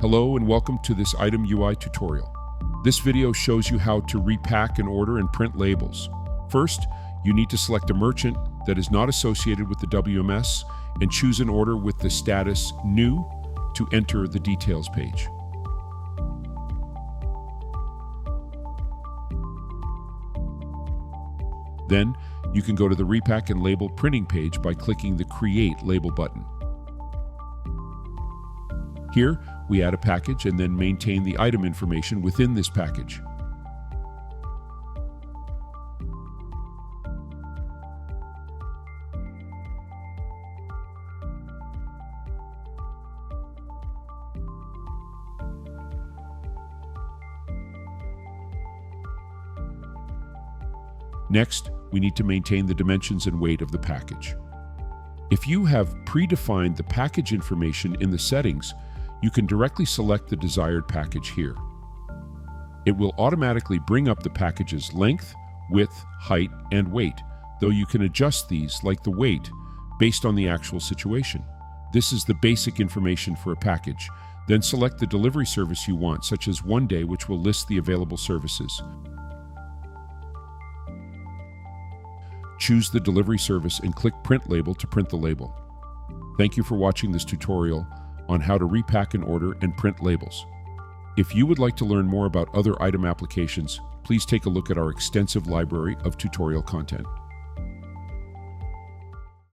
Hello and welcome to this item UI tutorial. This video shows you how to repack an order and print labels. First, you need to select a merchant that is not associated with the WMS and choose an order with the status New to enter the details page. Then, you can go to the Repack and Label printing page by clicking the Create Label button. Here, we add a package and then maintain the item information within this package. Next, we need to maintain the dimensions and weight of the package. If you have predefined the package information in the settings, you can directly select the desired package here. It will automatically bring up the package's length, width, height, and weight, though you can adjust these, like the weight, based on the actual situation. This is the basic information for a package. Then select the delivery service you want, such as one day, which will list the available services. Choose the delivery service and click Print Label to print the label. Thank you for watching this tutorial on how to repack an order and print labels. If you would like to learn more about other item applications, please take a look at our extensive library of tutorial content.